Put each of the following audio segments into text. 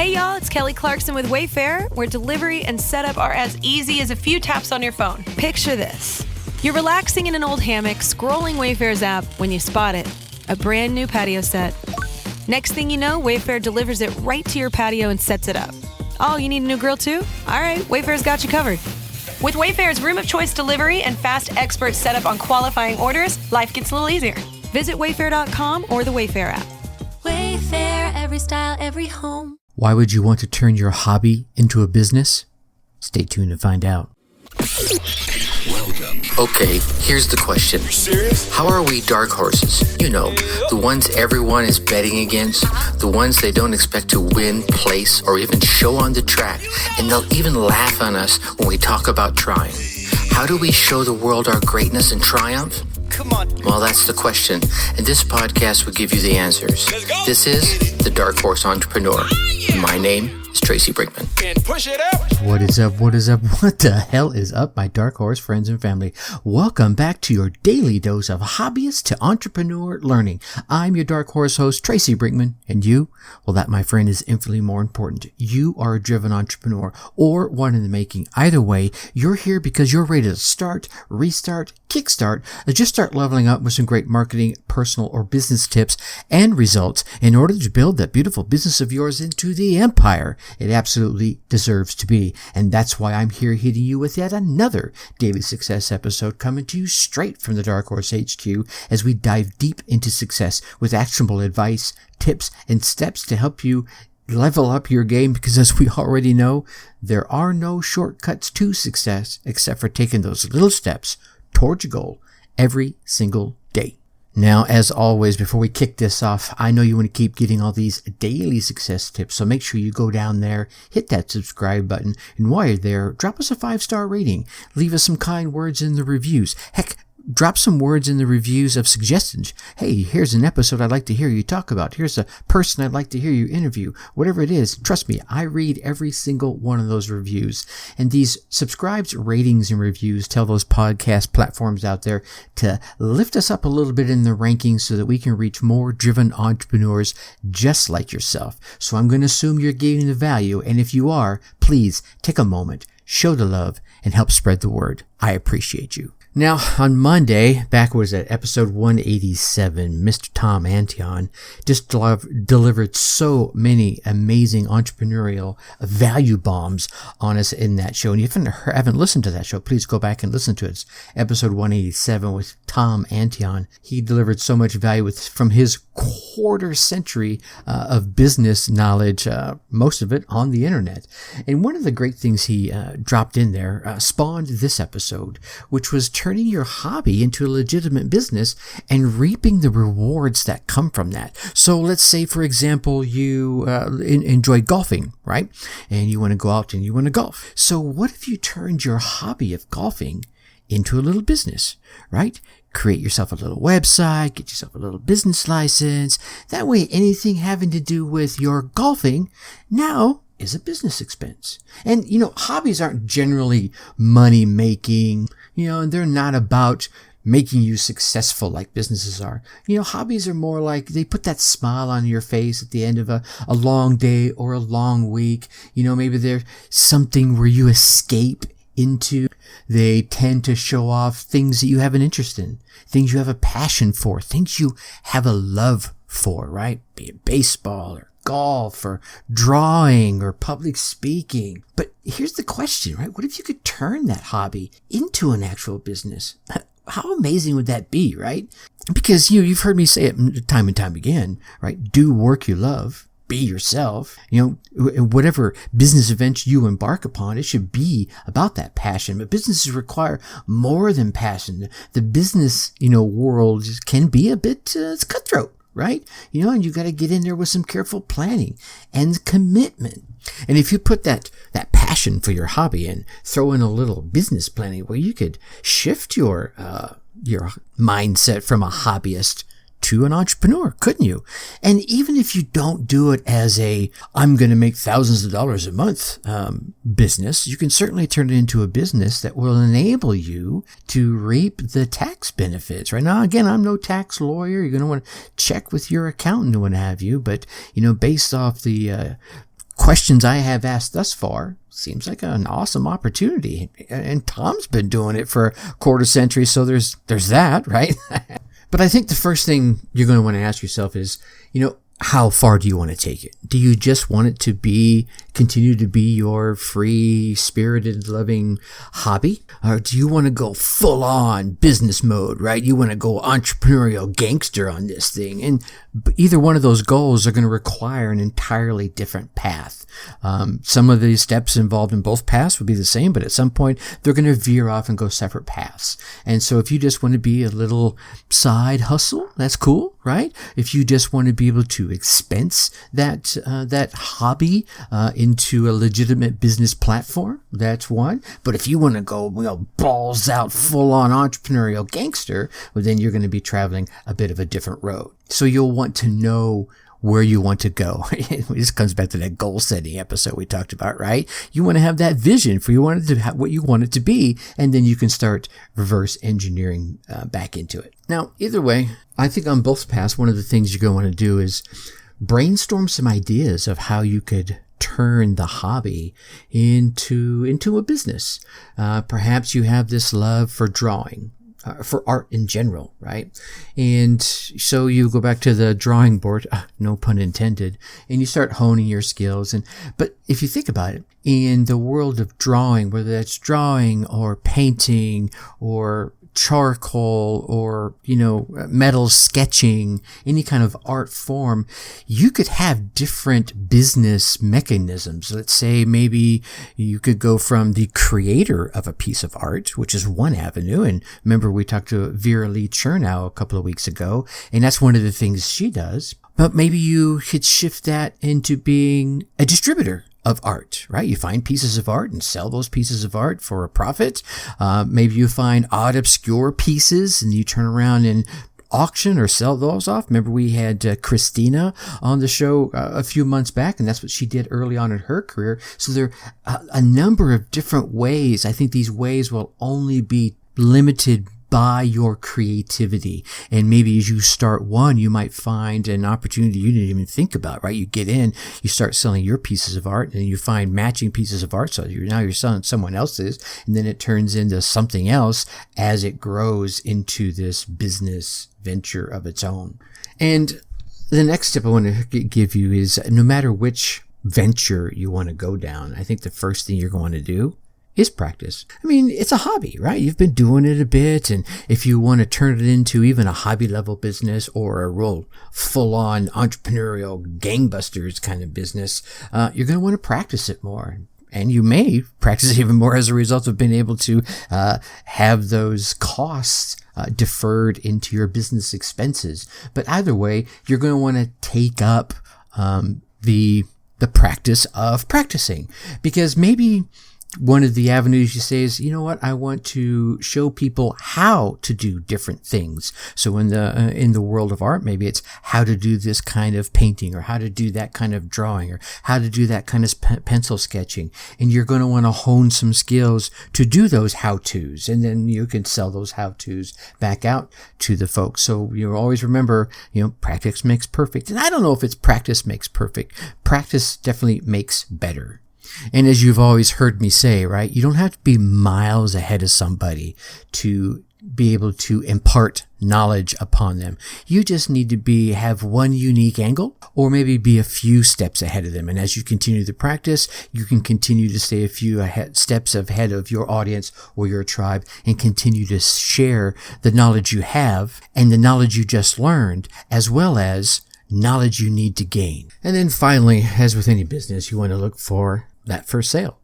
Hey y'all, it's Kelly Clarkson with Wayfair, where delivery and setup are as easy as a few taps on your phone. Picture this. You're relaxing in an old hammock, scrolling Wayfair's app when you spot it. A brand new patio set. Next thing you know, Wayfair delivers it right to your patio and sets it up. Oh, you need a new grill too? All right, Wayfair's got you covered. With Wayfair's room of choice delivery and fast expert setup on qualifying orders, life gets a little easier. Visit wayfair.com or the Wayfair app. Wayfair, every style, every home. Why would you want to turn your hobby into a business? Stay tuned to find out. Welcome. Okay, here's the question. You serious? How are we dark horses? You know, the ones everyone is betting against, the ones they don't expect to win, place, or even show on the track, and they'll even laugh on us when we talk about trying. How do we show the world our greatness and triumph? Come on. Well, that's the question, and this podcast will give you the answers. Let's go. This is The Dark Horse Entrepreneur. My name is Tracy Brinkman. And push it up. What is up? What is up? What the hell is up, my dark horse friends and family? Welcome back to your daily dose of hobbyist to entrepreneur learning. I'm your dark horse host, Tracy Brinkman, and you? Well, that, my friend, is infinitely more important. You are a driven entrepreneur or one in the making. Either way, you're here because you're ready to start, restart, kickstart, or just start leveling up with some great marketing, personal, or business tips and results in order to build that beautiful business of yours into the empire it absolutely deserves to be. And that's why I'm here hitting you with yet another Daily Success episode coming to you straight from the Dark Horse HQ as we dive deep into success with actionable advice, tips, and steps to help you level up your game, because as we already know, there are no shortcuts to success except for taking those little steps towards your goal every single day. Now, as always, before we kick this off, I know you want to keep getting all these daily success tips, so make sure you go down there, hit that subscribe button, and while you're there, drop us a 5-star rating. Leave us some kind words in the reviews. Heck, drop some words in the reviews of suggestions. Hey, here's an episode I'd like to hear you talk about. Here's a person I'd like to hear you interview. Whatever it is, trust me, I read every single one of those reviews. And these subscribes, ratings, and reviews tell those podcast platforms out there to lift us up a little bit in the rankings so that we can reach more driven entrepreneurs just like yourself. So I'm going to assume you're giving the value. And if you are, please take a moment, show the love, and help spread the word. I appreciate you. Now, on Monday, back was at episode 187, Mr. Tom Antion just delivered so many amazing entrepreneurial value bombs on us in that show. And if you haven't listened to that show, please go back and listen to it. It's episode 187 with Tom Antion. He delivered so much value from his quarter century of business knowledge, most of it on the internet. And one of the great things he dropped in there spawned this episode, which was turning your hobby into a legitimate business and reaping the rewards that come from that. So let's say, for example, you enjoy golfing, right? And you want to go out and you want to golf. So what if you turned your hobby of golfing into a little business, right? Create yourself a little website, get yourself a little business license. That way, anything having to do with your golfing now is a business expense. And, hobbies aren't generally money making, and they're not about making you successful like businesses are. Hobbies are more like they put that smile on your face at the end of a long day or a long week. Maybe they're something where you escape into. They tend to show off things that you have an interest in, things you have a passion for, things you have a love for, right? Be it baseball or golf or drawing or public speaking. But here's the question, right? What if you could turn that hobby into an actual business? How amazing would that be, right? Because you've heard me say it time and time again, right? Do work you love. Be yourself. Whatever business event you embark upon, it should be about that passion. But businesses require more than passion. The business, world can be a bit it's cutthroat, right? And you got to get in there with some careful planning and commitment. And if you put that passion for your hobby and throw in a little business planning, well, you could shift your mindset from a hobbyist to an entrepreneur, couldn't you? And even if you don't do it as I'm going to make thousands of dollars a month business, you can certainly turn it into a business that will enable you to reap the tax benefits. Right now, again, I'm no tax lawyer. You're going to want to check with your accountant and what have you. But, based off the questions I have asked thus far, seems like an awesome opportunity. And Tom's been doing it for a quarter century, so there's that, right? But I think the first thing you're going to want to ask yourself is, how far do you want to take it? Do you just want it to continue to be your free, spirited, loving hobby? Or do you want to go full on business mode, right? You want to go entrepreneurial gangster on this thing. And either one of those goals are going to require an entirely different path. Some of the steps involved in both paths would be the same, but at some point they're going to veer off and go separate paths. And so if you just want to be a little side hustle, that's cool, right? If you just want to be able to expense that hobby into a legitimate business platform, that's one. But if you want to go balls out, full on entrepreneurial gangster, well, then you're going to be traveling a bit of a different road. So you'll want to know where you want to go. This comes back to that goal setting episode we talked about, right? You want to have that vision for what you want it to be, and then you can start reverse engineering back into it. Now, either way, I think on both paths, one of the things you're going to want to do is brainstorm some ideas of how you could turn the hobby into a business. Perhaps you have this love for drawing. For art in general, right? And so you go back to the drawing board, no pun intended, and you start honing your skills. But if you think about it, in the world of drawing, whether that's drawing or painting or charcoal or, metal sketching, any kind of art form, you could have different business mechanisms. Let's say maybe you could go from the creator of a piece of art, which is one avenue. And remember, we talked to Vera Lee Chernow a couple of weeks ago, and that's one of the things she does. But maybe you could shift that into being a distributor of art, right? You find pieces of art and sell those pieces of art for a profit. Maybe you find odd, obscure pieces and you turn around and auction or sell those off. Remember, we had Christina on the show a few months back, and that's what she did early on in her career. So there are a number of different ways. I think these ways will only be limited by your creativity. And maybe as you start one, you might find an opportunity you didn't even think about, right? You get in, you start selling your pieces of art, and you find matching pieces of art. So you're selling someone else's, and then it turns into something else as it grows into this business venture of its own. And the next tip I want to give you is, no matter which venture you want to go down, I think the first thing you're going to do is practice. I mean, it's a hobby, right? You've been doing it a bit, and if you want to turn it into even a hobby level business or a real full-on entrepreneurial gangbusters kind of business, you're going to want to practice it more. And you may practice it even more as a result of being able to have those costs deferred into your business expenses. But either way, you're going to want to take up the practice of practicing, because maybe one of the avenues you say is, I want to show people how to do different things. So in the world of art, maybe it's how to do this kind of painting, or how to do that kind of drawing, or how to do that kind of pencil sketching. And you're going to want to hone some skills to do those how-tos, and then you can sell those how-tos back out to the folks. So you always remember, practice makes perfect. And I don't know if it's practice makes perfect. Practice definitely makes better. And as you've always heard me say, right, you don't have to be miles ahead of somebody to be able to impart knowledge upon them. You just need to have one unique angle, or maybe be a few steps ahead of them. And as you continue to practice, you can continue to stay a few steps ahead of your audience or your tribe, and continue to share the knowledge you have and the knowledge you just learned, as well as knowledge you need to gain. And then finally, as with any business, you want to look for that first sale,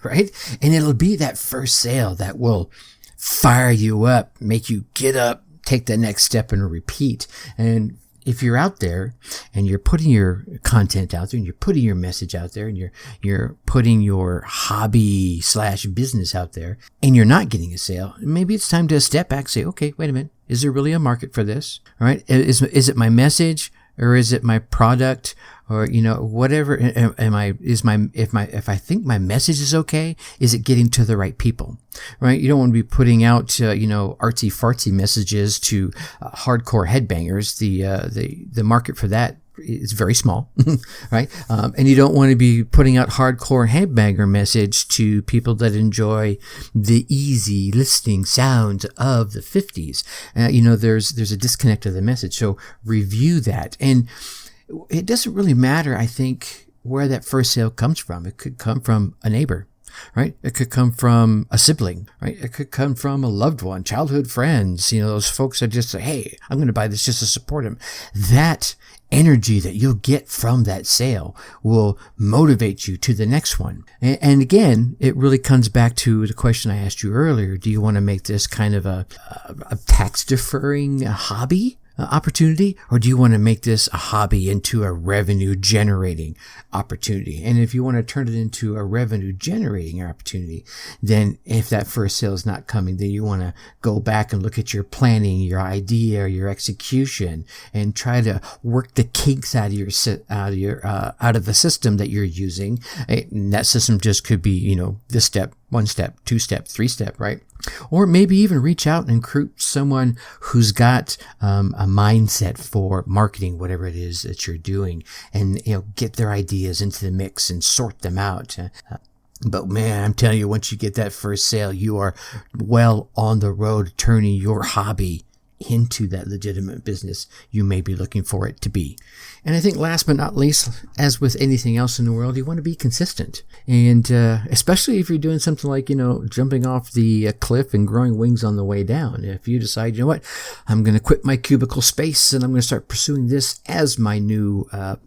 right? And it'll be that first sale that will fire you up, make you get up, take the next step, and repeat. And if you're out there and you're putting your content out there, and you're putting your message out there, and you're putting your hobby / business out there, and you're not getting a sale, maybe it's time to step back and say, okay, wait a minute. Is there really a market for this? All right. Is it my message, or is it my product, or whatever? If I think my message is okay, is it getting to the right people? Right? You don't want to be putting out artsy fartsy messages to hardcore headbangers. The market for that it's very small, right? And you don't want to be putting out hardcore headbanger message to people that enjoy the easy listening sounds of the 50s. There's a disconnect of the message. So review that. And it doesn't really matter, I think, where that first sale comes from. It could come from a neighbor, right? It could come from a sibling, right? It could come from a loved one, childhood friends, those folks that just say, hey, I'm going to buy this just to support them. That energy that you'll get from that sale will motivate you to the next one. And again, it really comes back to the question I asked you earlier. Do you want to make this kind of a tax deferring hobby opportunity, or do you want to make this a hobby into a revenue generating opportunity? And if you want to turn it into a revenue generating opportunity, then if that first sale is not coming, then you want to go back and look at your planning, your idea, your execution, and try to work the kinks out of the system that you're using. And that system just could be, this step, 1 step, 2 step, 3 step, right? Or maybe even reach out and recruit someone who's got a mindset for marketing, whatever it is that you're doing, and get their ideas into the mix and sort them out. But man, I'm telling you, once you get that first sale, you are well on the road to turning your hobby into that legitimate business you may be looking for it to be. And I think last but not least, as with anything else in the world, you want to be consistent. And especially if you're doing something like, jumping off the cliff and growing wings on the way down. If you decide, I'm going to quit my cubicle space and I'm going to start pursuing this as my new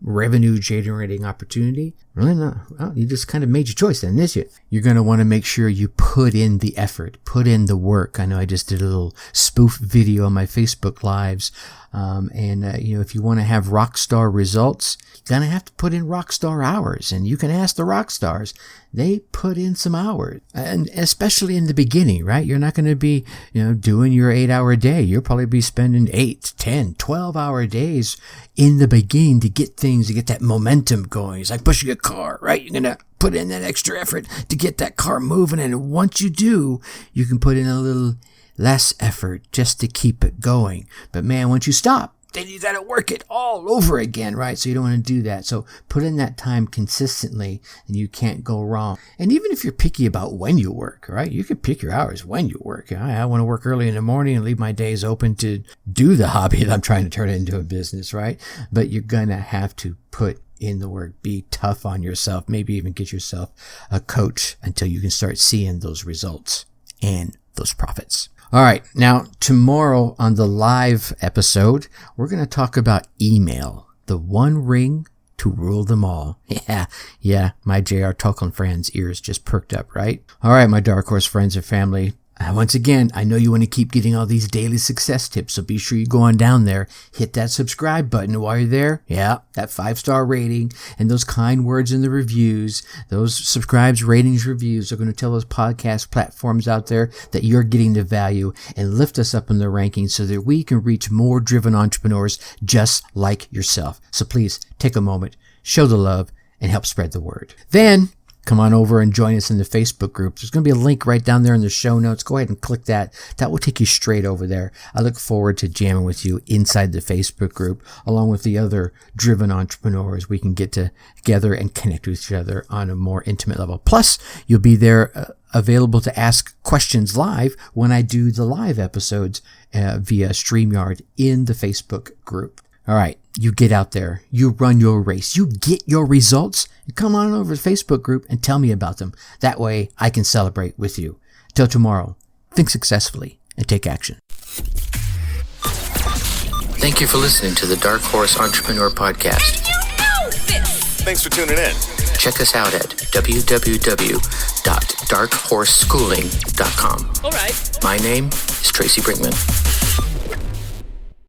revenue generating opportunity. Really not. Well, you just kind of made your choice then, didn't you? You're going to want to make sure you put in the effort, put in the work. I know I just did a little spoof video on my Facebook Lives. If you want to have rock star results, you're going to have to put in rock star hours. And you can ask the rock stars. They put in some hours, and especially in the beginning, right? You're not going to be, doing your 8-hour day. You'll probably be spending 8, 10, 12-hour days in the beginning to get that momentum going. It's like pushing a car, right? You're going to put in that extra effort to get that car moving. And once you do, you can put in a little less effort just to keep it going. But man, once you stop, then you got to work it all over again, right? So you don't want to do that. So put in that time consistently and you can't go wrong. And even if you're picky about when you work, right? You can pick your hours when you work. I want to work early in the morning and leave my days open to do the hobby that I'm trying to turn into a business, right? But you're going to have to put in the work, be tough on yourself, maybe even get yourself a coach until you can start seeing those results and those profits. All right. Now, tomorrow on the live episode, we're going to talk about email, the one ring to rule them all. Yeah. My J.R. Tolkien friends' ears just perked up, right? All right, my Dark Horse friends and family. Once again, I know you want to keep getting all these daily success tips, so be sure you go on down there, hit that subscribe button while you're there. Yeah, that 5-star rating and those kind words in the reviews, those subscribes, ratings, reviews are going to tell those podcast platforms out there that you're getting the value and lift us up in the rankings so that we can reach more driven entrepreneurs just like yourself. So please take a moment, show the love, and help spread the word. Then come on over and join us in the Facebook group. There's going to be a link right down there in the show notes. Go ahead and click that. That will take you straight over there. I look forward to jamming with you inside the Facebook group, along with the other driven entrepreneurs. We can get together and connect with each other on a more intimate level. Plus, you'll be there available to ask questions live when I do the live episodes via StreamYard in the Facebook group. All right, you get out there, you run your race, you get your results, and come on over to the Facebook group and tell me about them. That way I can celebrate with you. Till tomorrow, think successfully and take action. Thank you for listening to the Dark Horse Entrepreneur Podcast. Thanks for tuning in. Check us out at www.darkhorseschooling.com. All right. My name is Tracy Brinkman.